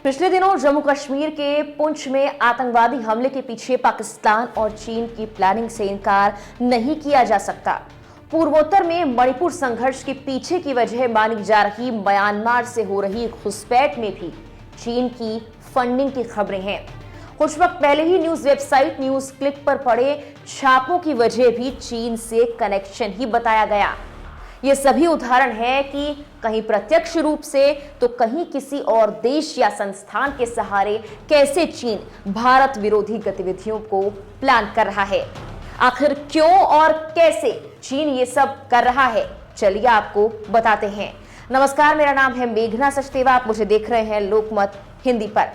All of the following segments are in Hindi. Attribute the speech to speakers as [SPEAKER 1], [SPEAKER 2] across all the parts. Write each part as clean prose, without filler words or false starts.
[SPEAKER 1] पिछले दिनों जम्मू कश्मीर के पुंछ में आतंकवादी हमले के पीछे पाकिस्तान और चीन की प्लानिंग से इनकार नहीं किया जा सकता। पूर्वोत्तर में मणिपुर संघर्ष के पीछे की वजह मानी जा रही म्यांमार से हो रही घुसपैठ में भी चीन की फंडिंग की खबरें हैं। कुछ वक्त पहले ही न्यूज वेबसाइट न्यूज क्लिक पर पड़े छापों की वजह भी चीन से कनेक्शन ही बताया गया। ये सभी उदाहरण हैं कि कहीं प्रत्यक्ष रूप से तो कहीं किसी और देश या संस्थान के सहारे कैसे चीन भारत विरोधी गतिविधियों को प्लान कर रहा है। आखिर क्यों और कैसे चीन ये सब कर रहा है, चलिए आपको बताते हैं। नमस्कार, मेरा नाम है मेघना सचदेवा, आप मुझे देख रहे हैं लोकमत हिंदी पर।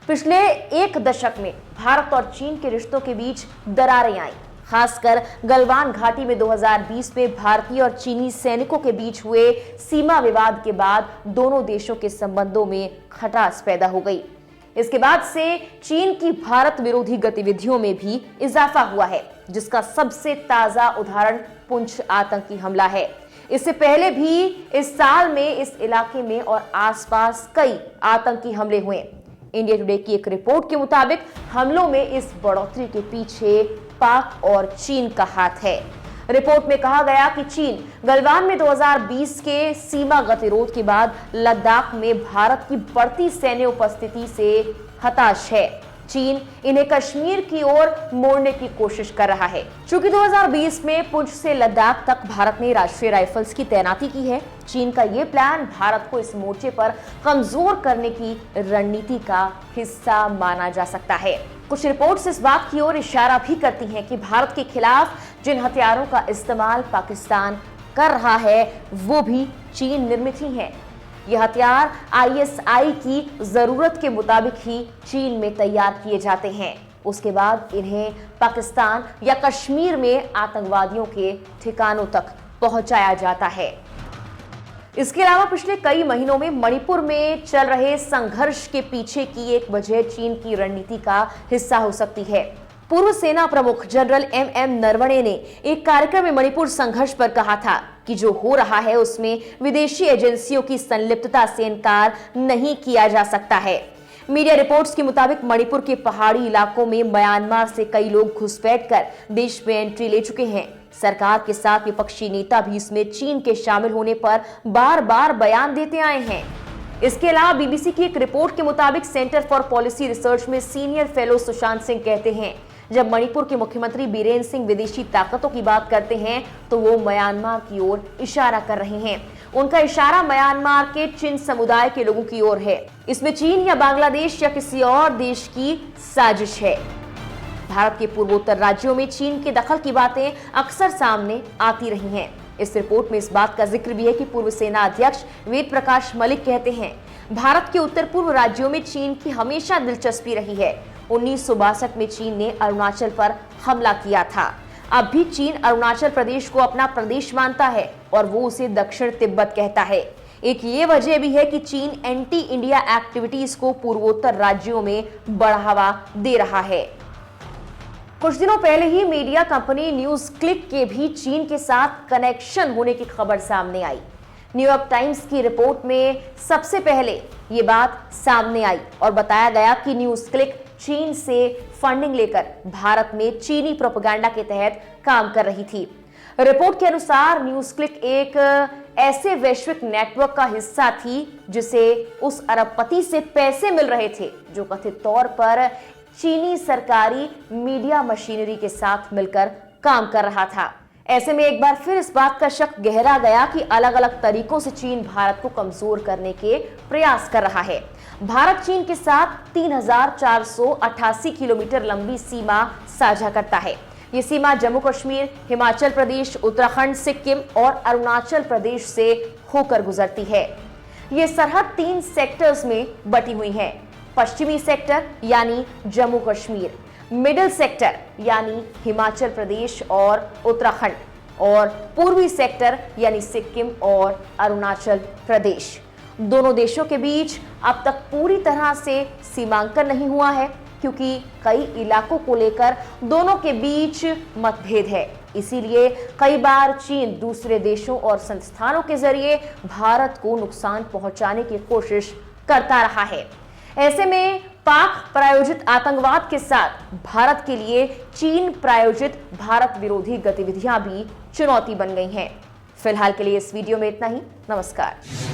[SPEAKER 1] पिछले एक दशक में भारत और चीन के रिश्तों के बीच दरारें आई। खासकर गलवान घाटी में 2020 में भारतीय और चीनी सैनिकों के बीच हुए सीमा विवाद के बाद दोनों देशों के संबंधों में खटास पैदा हो गई। इसके बाद से चीन की भारत विरोधी गतिविधियों में भी इजाफा हुआ है, जिसका सबसे ताजा उदाहरण पुंछ आतंकी हमला है। इससे पहले भी इस साल में इस इलाके में और आसपास कई आतंकी हमले हुए। इंडिया टुडे की एक रिपोर्ट के मुताबिक हमलों में इस बढ़ोतरी के पीछे पाक और चीन का हाथ है। रिपोर्ट में कहा गया कि चीन गलवान में 2020 के सीमा गतिरोध के बाद लद्दाख में भारत की बढ़ती सैन्य उपस्थिति से हताश है। चीन इन्हें कश्मीर की ओर मोड़ने की कोशिश कर रहा है। चूंकि 2020 में पुंछ से लद्दाख तक भारत ने राष्ट्रीय राइफल्स की तैनाती की है, चीन का ये प्लान भारत को इस मोर्चे पर कमजोर करने की रणनीति का हिस्सा माना जा सकता है। कुछ रिपोर्ट्स इस बात की ओर इशारा भी करती हैं कि भारत के खिलाफ जिन हथियारों का इस्तेमाल पाकिस्तान कर रहा है वो भी चीन निर्मित ही हैं। ये हथियार आईएसआई की जरूरत के मुताबिक ही चीन में तैयार किए जाते हैं। उसके बाद इन्हें पाकिस्तान या कश्मीर में आतंकवादियों के ठिकानों तक पहुंचाया जाता है। इसके अलावा पिछले कई महीनों में मणिपुर में चल रहे संघर्ष के पीछे की एक वजह चीन की रणनीति का हिस्सा हो सकती है। पूर्व सेना प्रमुख जनरल एम नरवणे ने एक कार्यक्रम में मणिपुर संघर्ष पर कहा था कि जो हो रहा है उसमें विदेशी एजेंसियों की संलिप्तता से इनकार नहीं किया जा सकता है। मीडिया रिपोर्ट्स के मुताबिक मणिपुर के पहाड़ी इलाकों में म्यांमार से कई लोग घुसपैठ कर देश में एंट्री ले चुके हैं। सरकार के साथ विपक्षी नेता भी इसमें चीन के शामिल होने पर बार बार बयान देते आए हैं। इसके अलावा बीबीसी की एक रिपोर्ट के मुताबिक सेंटर फॉर पॉलिसी रिसर्च में सीनियर फेलो सुशांत सिंह कहते हैं, जब मणिपुर के मुख्यमंत्री बीरेन सिंह विदेशी ताकतों की बात करते हैं तो वो म्यांमार की ओर इशारा कर रहे हैं। उनका इशारा म्यांमार के चिन समुदाय के लोगों की ओर है। इसमें चीन या बांग्लादेश या किसी और देश की साजिश है। भारत के पूर्वोत्तर राज्यों में चीन के दखल की बातें अक्सर सामने आती रही हैं। इस रिपोर्ट में इस बात का जिक्र भी है कि पूर्व सेना अध्यक्ष वेद प्रकाश मलिक कहते हैं, भारत के उत्तर पूर्व राज्यों में चीन की हमेशा दिलचस्पी रही है। 1962 में चीन ने अरुणाचल पर हमला किया था। अब भी चीन अरुणाचल प्रदेश को अपना प्रदेश मानता है और वो उसे दक्षिण तिब्बत कहता है। एक ये वजह भी है कि चीन एंटी इंडिया एक्टिविटीज को पूर्वोत्तर राज्यों में बढ़ावा दे रहा है। कुछ दिनों पहले ही मीडिया कंपनी न्यूज क्लिक के भी चीन के साथ कनेक्शन होने की खबर सामने आई। न्यूयॉर्क टाइम्स की रिपोर्ट में सबसे पहले ये बात सामने आई और बताया गया कि न्यूज क्लिक चीन से फंडिंग लेकर भारत में चीनी प्रोपेगेंडा के तहत काम कर रही थी। रिपोर्ट के अनुसार न्यूज क्लिक एक ऐसे वैश्विक नेटवर्क का हिस्सा थी जिसे उस अरबपति से पैसे मिल रहे थे जो कथित तौर पर चीनी सरकारी मीडिया मशीनरी के साथ मिलकर काम कर रहा था। ऐसे में एक बार फिर इस बात का शक गहरा गया कि अलग अलग तरीकों से चीन भारत को कमजोर करने के प्रयास कर रहा है। भारत चीन के साथ 3488 किलोमीटर लंबी सीमा साझा करता है। ये सीमा जम्मू कश्मीर, हिमाचल प्रदेश, उत्तराखंड, सिक्किम और अरुणाचल प्रदेश से होकर गुजरती है। ये सरहद 3 सेक्टर्स में बटी हुई है। पश्चिमी सेक्टर यानी जम्मू कश्मीर, मिडिल सेक्टर यानी हिमाचल प्रदेश और उत्तराखंड, और पूर्वी सेक्टर यानी सिक्किम और अरुणाचल प्रदेश। दोनों देशों के बीच अब तक पूरी तरह से सीमांकन नहीं हुआ है क्योंकि कई इलाकों को लेकर दोनों के बीच मतभेद है। इसीलिए कई बार चीन दूसरे देशों और संस्थानों के जरिए भारत को नुकसान पहुंचाने की कोशिश करता रहा है। ऐसे में पाक प्रायोजित आतंकवाद के साथ भारत के लिए चीन प्रायोजित भारत विरोधी गतिविधियां भी चुनौती बन गई हैं। फिलहाल के लिए इस वीडियो में इतना ही। नमस्कार।